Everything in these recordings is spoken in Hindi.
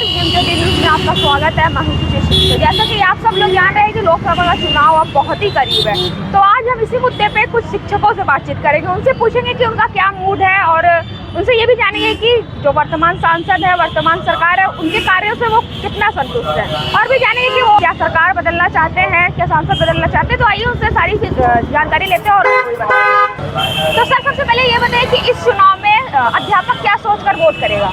न्यूज़ में आपका स्वागत है। मैं हूं सुचित। तो जैसा कि आप सब लोग जान रहे हैं कि लोकसभा का चुनाव अब बहुत ही करीब है, तो आज हम इसी मुद्दे पे कुछ शिक्षकों से बातचीत करेंगे। उनसे पूछेंगे कि उनका क्या मूड है और उनसे ये भी जानेंगे कि जो वर्तमान सांसद है, वर्तमान सरकार है, उनके कार्यों से वो कितना संतुष्ट है, और भी जानेंगे कि वो क्या सरकार बदलना चाहते हैं, क्या सांसद बदलना चाहते हैं। तो आइए उनसे सारी जानकारी लेते हैं और तो सर, सबसे पहले ये बताइए कि इस चुनाव में अध्यापक क्या सोचकर वोट करेगा?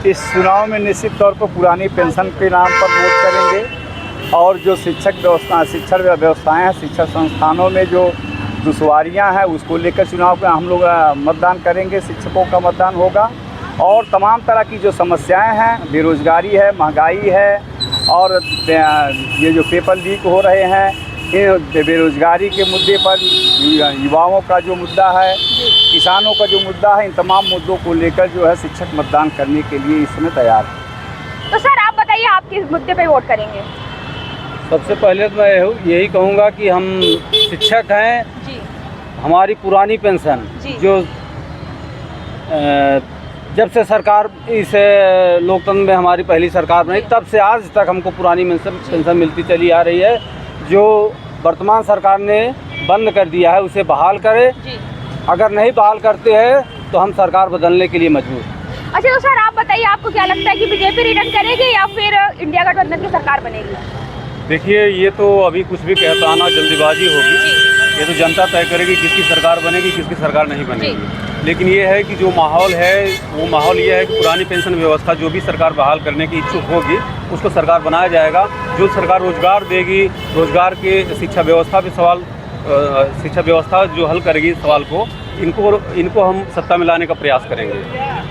इस चुनाव में निश्चित तौर पर पुरानी पेंशन के नाम पर वोट करेंगे और जो शिक्षण व्यवस्थाएं हैं, शिक्षण संस्थानों में जो दुश्वारियां हैं उसको लेकर चुनाव में हम लोग मतदान करेंगे। शिक्षकों का मतदान होगा और तमाम तरह की जो समस्याएं हैं, बेरोजगारी है, महंगाई है और ये जो पेपर लीक हो रहे हैं, बेरोजगारी के मुद्दे पर, युवाओं का जो मुद्दा है, किसानों का जो मुद्दा है, इन तमाम मुद्दों को लेकर जो है शिक्षक मतदान करने के लिए इस समय तैयार है। तो सर आप बताइए, आप किस मुद्दे पे वोट करेंगे? सबसे पहले तो मैं यही कहूँगा कि हम शिक्षक हैं जी। हमारी पुरानी पेंशन जो जब से सरकार इस लोकतंत्र में हमारी पहली सरकार बनी तब से आज तक हमको पुरानी पेंशन मिलती चली आ रही है। जो वर्तमान सरकार ने बंद कर दिया है उसे बहाल करे। अगर नहीं बहाल करते हैं तो हम सरकार बदलने के लिए मजबूर। अच्छा, तो सर आप बताइए, आपको क्या लगता है कि बीजेपी रिटर्न करेगी या फिर इंडिया गठबंधन की सरकार बनेगी? देखिए, ये तो अभी कुछ भी कह पाना जल्दीबाजी होगी। ये तो जनता तय करेगी किसकी सरकार बनेगी, किसकी सरकार नहीं बनेगी। लेकिन ये है कि जो माहौल है वो माहौल ये है कि पुरानी पेंशन व्यवस्था जो भी सरकार बहाल करने की इच्छुक होगी उसको सरकार बनाया जाएगा। जो सरकार रोजगार देगी, रोजगार के शिक्षा व्यवस्था पे सवाल, शिक्षा व्यवस्था जो हल करेगी सवाल को, इनको हम सत्ता में लाने का प्रयास करेंगे।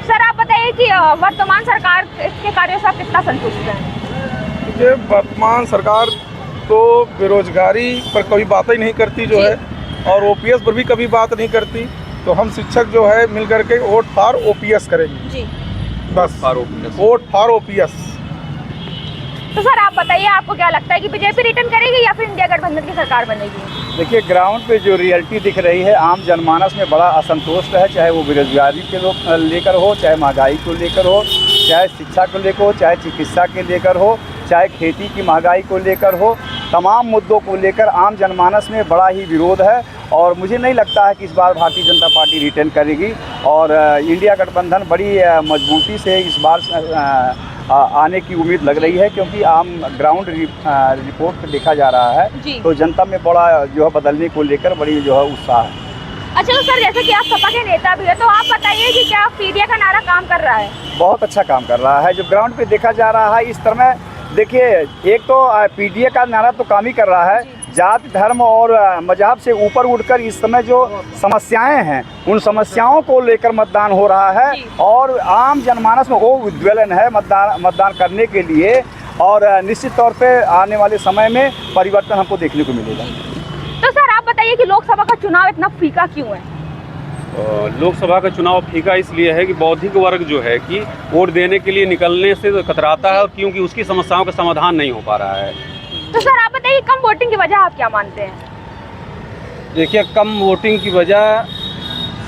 सर आप बताइए कि वर्तमान सरकार के कार्यों से आप कितना संतुष्ट हैं? ये वर्तमान सरकार तो बेरोजगारी पर कभी बात ही नहीं करती जो है, और ओपीएस पर भी कभी बात नहीं करती। तो हम शिक्षक जो है मिल करके वोट फॉर ओपीएस करेंगे जी। बस वोट फॉर ओपीएस। तो सर आप बताइए, आपको क्या लगता है कि बीजेपी रिटर्न करेगी या फिर इंडिया गठबंधन की सरकार बनेगी? देखिए, ग्राउंड पे जो रियलिटी दिख रही है, आम जनमानस में बड़ा असंतोष है, चाहे वो बेरोजगारी के लोग लेकर हो, चाहे महंगाई को लेकर हो, चाहे शिक्षा को लेकर हो, चाहे चिकित्सा के लेकर हो, चाहे खेती की महंगाई को लेकर हो। तमाम मुद्दों को लेकर आम जनमानस में बड़ा ही विरोध है और मुझे नहीं लगता है कि इस बार भारतीय जनता पार्टी रिटर्न करेगी और इंडिया गठबंधन बड़ी मजबूती से इस बार आने की उम्मीद लग रही है, क्योंकि आम ग्राउंड रिपोर्ट पर देखा जा रहा है तो जनता में बड़ा जो है बदलने को लेकर बड़ी जो है उत्साह है। अच्छा, तो सर जैसे कि आप सपा के नेता भी है, तो आप बताइए कि क्या पीडीए का नारा काम कर रहा है? बहुत अच्छा काम कर रहा है। जो ग्राउंड पे देखा जा रहा है इस तरह, देखिए, एक तो पीडीए का नारा तो काम ही कर रहा है। जाति, धर्म और मजहब से ऊपर उठकर इस समय जो समस्याएं हैं उन समस्याओं को लेकर मतदान हो रहा है और आम जनमानस में वो उद्वेलन है मतदान करने के लिए, और निश्चित तौर पे आने वाले समय में परिवर्तन हमको देखने को मिलेगा। तो सर आप बताइए कि लोकसभा का चुनाव इतना फीका क्यों है? लोकसभा का चुनाव फीका इसलिए है कि बौद्धिक वर्ग जो है कि वोट देने के लिए निकलने से कतराता है, क्योंकि उसकी समस्याओं का समाधान नहीं हो पा रहा है। तो सर आप बताइए, कम वोटिंग की वजह आप क्या मानते हैं? देखिए, कम वोटिंग की वजह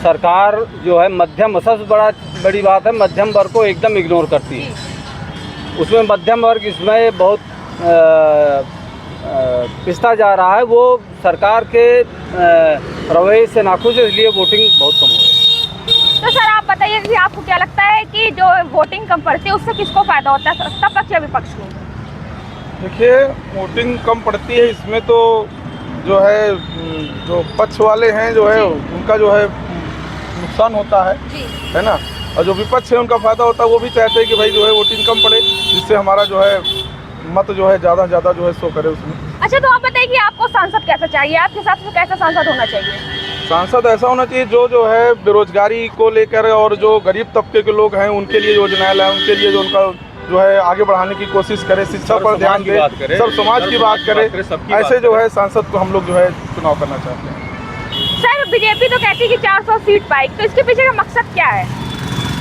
सरकार जो है मध्यम, सबसे बड़ी बात है मध्यम वर्ग को एकदम इग्नोर करती है। उसमें मध्यम वर्ग इसमें बहुत पिसता जा रहा है। वो सरकार के रवैये से नाखुश है, इसलिए वोटिंग बहुत कम हो रही है। तो सर आप बताइए कि आपको क्या लगता है कि जो वोटिंग कम पड़ती है उससे किसको फायदा होता है, सत्ता पक्ष या विपक्ष को? देखिए, वोटिंग कम पड़ती है इसमें तो जो है जो पक्ष वाले हैं जो है उनका जो है नुकसान होता है ना, और जो विपक्ष है उनका फायदा होता है। वो भी चाहते हैं कि भाई जो है वोटिंग कम पड़े, जिससे हमारा जो है मत जो है ज़्यादा से ज़्यादा जो है शो करे उसमें। अच्छा, तो आप बताइए कि आपको सांसद कैसा चाहिए? आपके हिसाब से कैसा सांसद होना चाहिए? सांसद ऐसा होना चाहिए जो है बेरोजगारी को लेकर और जो गरीब तबके के लोग हैं उनके लिए योजनाएं लाए, उनके लिए जो उनका जो है आगे बढ़ाने की कोशिश करे, शिक्षा पर ध्यान दे, सब समाज की बात करे। ऐसे जो है सांसद को हम लोग जो है चुनाव करना चाहते हैं। सर बीजेपी तो कहती है कि 400 सीट पाएगी, तो इसके पीछे का मकसद क्या है?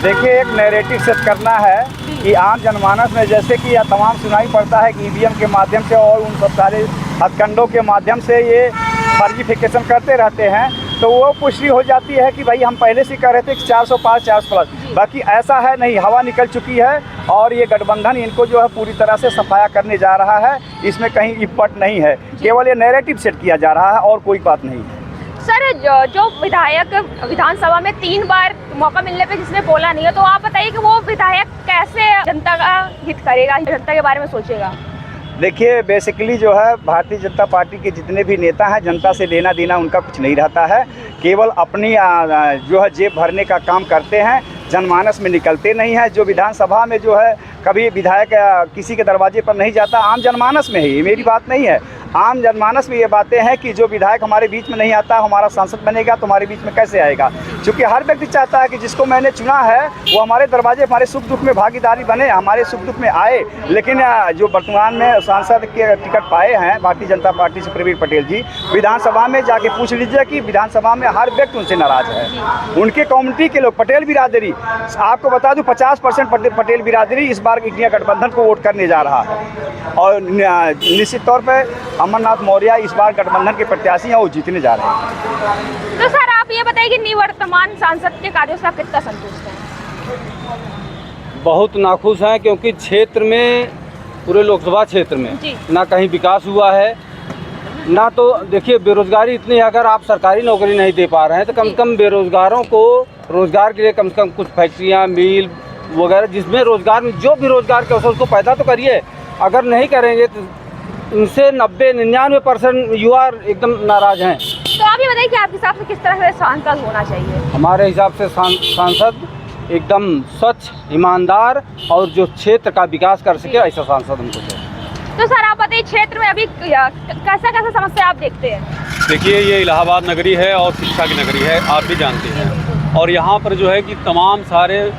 देखिए, एक नैरेटिव सेट करना है कि आम जनमानस में, जैसे कि यह तमाम सुनाई पड़ता है कि ईवीएम के माध्यम से और उन सब सारे हथकंडों के माध्यम से ये फर्जीफिकेशन करते रहते हैं, तो वो पुष्टि हो जाती है कि भाई हम पहले से कह रहे थे कि 405 400+। बाकी ऐसा है नहीं, हवा निकल चुकी है और ये गठबंधन इनको जो है पूरी तरह से सफाया करने जा रहा है। इसमें कहीं इपट नहीं है, केवल ये नैरेटिव सेट किया जा रहा है और कोई बात नहीं है। सर जो विधायक विधानसभा में 3 बार मौका मिलने पे जिसने बोला नहीं है, तो आप बताइए कि वो विधायक कैसे जनता का हित करेगा, जनता के बारे में सोचेगा? देखिए, बेसिकली जो है भारतीय जनता पार्टी के जितने भी नेता हैं, जनता से लेना देना उनका कुछ नहीं रहता है। केवल अपनी जो है जेब भरने का काम करते हैं, जनमानस में निकलते नहीं हैं। जो विधानसभा में जो है कभी विधायक किसी के दरवाजे पर नहीं जाता, आम जनमानस में ही, मेरी बात नहीं है, आम जनमानस में ये बातें हैं कि जो विधायक हमारे बीच में नहीं आता, हमारा सांसद बनेगा तो हमारे बीच में कैसे आएगा। क्योंकि हर व्यक्ति चाहता है कि जिसको मैंने चुना है वो हमारे दरवाजे, हमारे सुख दुख में भागीदारी बने, हमारे सुख दुख में आए। लेकिन जो वर्तमान में सांसद के टिकट पाए हैं भारतीय जनता पार्टी से प्रवीण पटेल जी, विधानसभा में जाके पूछ लीजिए कि विधानसभा में हर व्यक्ति उनसे नाराज़ है। उनके कम्युनिटी के लोग, पटेल बिरादरी, आपको बता दूं 50% पटेल बिरादरी इस बार इंडिया गठबंधन को वोट करने जा रहा है। और निश्चित तौर पर अमरनाथ मौर्य इस बार गठबंधन के प्रत्याशी हैं, वो जीतने जा रहे हैं। तो सर आप ये बताइए कि निवर्तमान सांसद के कार्यों से आप कितना संतुष्ट हैं? बहुत नाखुश हैं, क्योंकि क्षेत्र में, पूरे लोकसभा क्षेत्र में ना कहीं विकास हुआ है, ना तो देखिए बेरोजगारी इतनी है। अगर आप सरकारी नौकरी नहीं दे पा रहे हैं तो कम से कम बेरोजगारों को रोजगार के लिए कम से कम कुछ फैक्ट्रियाँ, मिल वगैरह जिसमें रोजगार में जो भी रोजगार के अवसर उसको पैदा तो करिए। अगर नहीं करेंगे तो उनसे 90-99% युवा एकदम नाराज हैं। तो आप ये बताइए कि आपके हिसाब से किस तरह से सांसद होना चाहिए? हमारे हिसाब से सांसद एकदम स्वच्छ, ईमानदार और जो क्षेत्र का विकास कर सके, ऐसा सांसद हमको चाहिए। तो सर आप बताइए क्षेत्र में अभी कैसा कैसा समस्या आप देखते हैं? देखिए, ये इलाहाबाद नगरी है और शिक्षा की नगरी है, आप भी जानते हैं। और यहाँ पर जो है कि तमाम सारे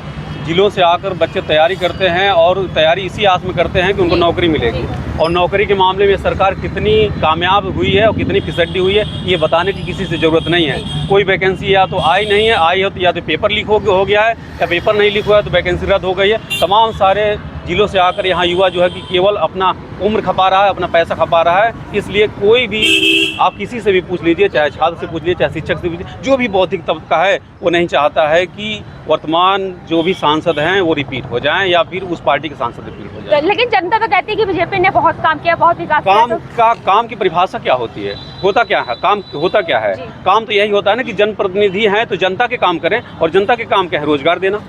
जिलों से आकर बच्चे तैयारी करते हैं और तैयारी इसी आस में करते हैं कि उनको नौकरी मिलेगी। और नौकरी के मामले में सरकार कितनी कामयाब हुई है और कितनी फिसड्डी हुई है, ये बताने की किसी से ज़रूरत नहीं है। कोई वैकेंसी या तो आई नहीं है, आई हो तो या तो पेपर लीक हो गया है, या पेपर नहीं लीक हुआ है तो वैकेंसी रद्द हो गई है। तमाम सारे जिलों से आकर यहाँ युवा जो है कि केवल अपना उम्र खपा रहा है, अपना पैसा खपा रहा है। इसलिए कोई भी आप किसी से भी पूछ लीजिए, चाहे छात्र से पूछ लीजिए, चाहे शिक्षक से पूछ लीजिए, जो भी बौद्धिक तबका है वो नहीं चाहता है कि वर्तमान जो भी सांसद हैं वो रिपीट हो जाएं या फिर उस पार्टी के सांसद रिपीट हो जाएं। लेकिन जनता तो कहती है कि बीजेपी ने बहुत काम किया, बहुत विकास किया। काम की परिभाषा क्या होती है? होता क्या है काम? होता क्या है? काम तो यही होता है ना कि जनप्रतिनिधि हैं तो जनता के काम करें। और जनता के काम क्या है? रोजगार देना।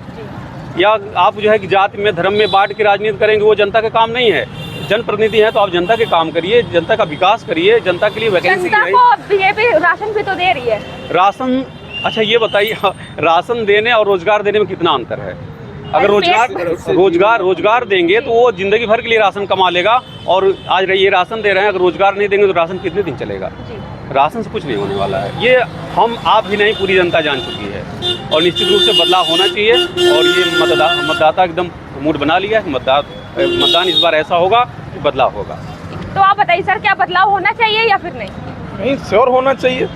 या आप जो है कि जाति में, धर्म में बांट के राजनीति करेंगे, वो जनता का काम नहीं है। जनप्रतिनिधि है तो आप जनता के काम करिए, जनता का विकास करिए, जनता के लिए वैकेंसी। जनता को बीजेपी राशन भी तो दे रही है। राशन, अच्छा ये बताइए, राशन देने और रोजगार देने में कितना अंतर है? अगर रोजगार देंगे तो वो जिंदगी भर के लिए राशन कमा लेगा। और आज ये राशन दे रहे हैं, अगर रोजगार नहीं देंगे तो राशन कितने दिन चलेगा? राशन से कुछ नहीं होने वाला है। ये हम आप ही नहीं, पूरी जनता जान चुकी है। और निश्चित रूप से बदलाव होना चाहिए। और ये मतदाता एकदम मूड बना लिया है। मतदान इस बार ऐसा होगा कि बदलाव होगा। तो आप बताइए सर, क्या बदलाव होना चाहिए या फिर नहीं? नहीं, श्योर होना चाहिए।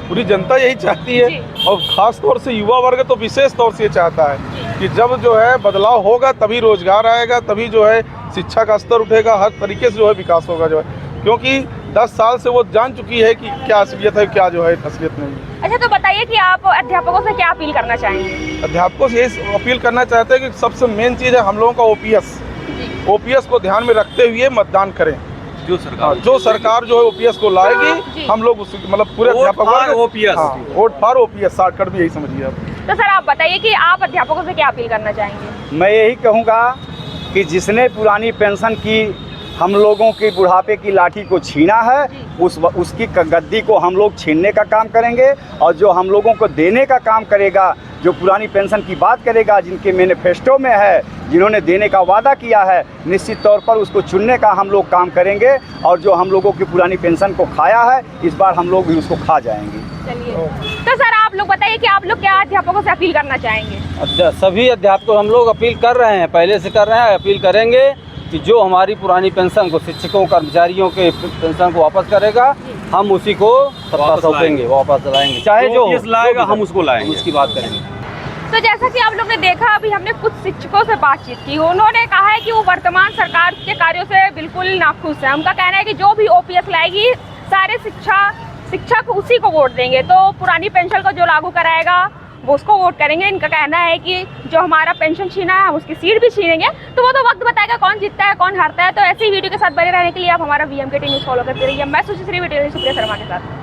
पूरी जनता यही चाहती है। और ख़ास तौर से युवा वर्ग तो विशेष तौर से ये चाहता है कि जब जो है बदलाव होगा तभी रोजगार आएगा, तभी जो है शिक्षा का स्तर उठेगा, हर तरीके से जो है विकास होगा जो है। क्योंकि 10 साल से वो जान चुकी है कि क्या असलियत है, क्या जो है असलियत नहीं है। अच्छा, तो बताइए कि आप अध्यापकों से क्या अपील करना चाहेंगे? अध्यापकों से ये अपील करना चाहते हैं कि सबसे मेन चीज़ है हम लोगों का ओपीएस को ध्यान में रखते हुए मतदान करें। जो सरकार जो है ओपीएस को लाएगी, हम लोग उस मतलब पूरे अध्यापक वोट फॉर ओपीएस शॉर्टकट भी यही समझिए आप। तो सर आप बताइए कि आप अध्यापकों से क्या अपील करना चाहेंगे? मैं यही कहूँगा कि जिसने पुरानी पेंशन की हम लोगों की बुढ़ापे की लाठी को छीना है, उसकी गद्दी को हम लोग छीनने का काम करेंगे। और जो हम लोगों को देने का काम करेगा, जो पुरानी पेंशन की बात करेगा, जिनके मैनिफेस्टो में है, जिन्होंने देने का वादा किया है, निश्चित तौर पर उसको चुनने का हम लोग काम करेंगे। और जो हम लोगों की पुरानी पेंशन को खाया है, इस बार हम लोग भी उसको खा जाएंगे। चलिए, तो सर आप लोग बताइए कि आप लोग क्या अध्यापकों से अपील करना चाहेंगे? सभी अध्यापकों हम लोग अपील कर रहे हैं, पहले से कर रहे हैं, अपील करेंगे कि जो हमारी पुरानी पेंशन को, शिक्षकों कर्मचारियों के पेंशन को वापस करेगा, हम उसी को सत्ता सौंपेंगे, वापस लाएंगे, चाहे जो लाएगा हम उसको लाएंगे, उसकी बात करेंगे। तो जैसा कि आप लोग ने देखा, अभी हमने कुछ शिक्षकों से बातचीत की। उन्होंने कहा है कि वो वर्तमान सरकार के कार्यों से बिल्कुल नाखुश है। उनका कहना है कि जो भी ओपीएस लाएगी, सारे शिक्षा शिक्षक उसी को वोट देंगे। तो पुरानी पेंशन को जो लागू कराएगा वो उसको वोट करेंगे। इनका कहना है कि जो हमारा पेंशन छीना है हम उसकी सीट भी छीनेंगे। तो वो तो वक्त बताएगा कौन जीतता है कौन हारता है। तो ऐसी वीडियो के साथ बने रहने के लिए आप हमारा VMKT न्यूज़ फॉलो करते रहिए। मैं सुश्री वीडियो सुप्रिया शर्मा के साथ।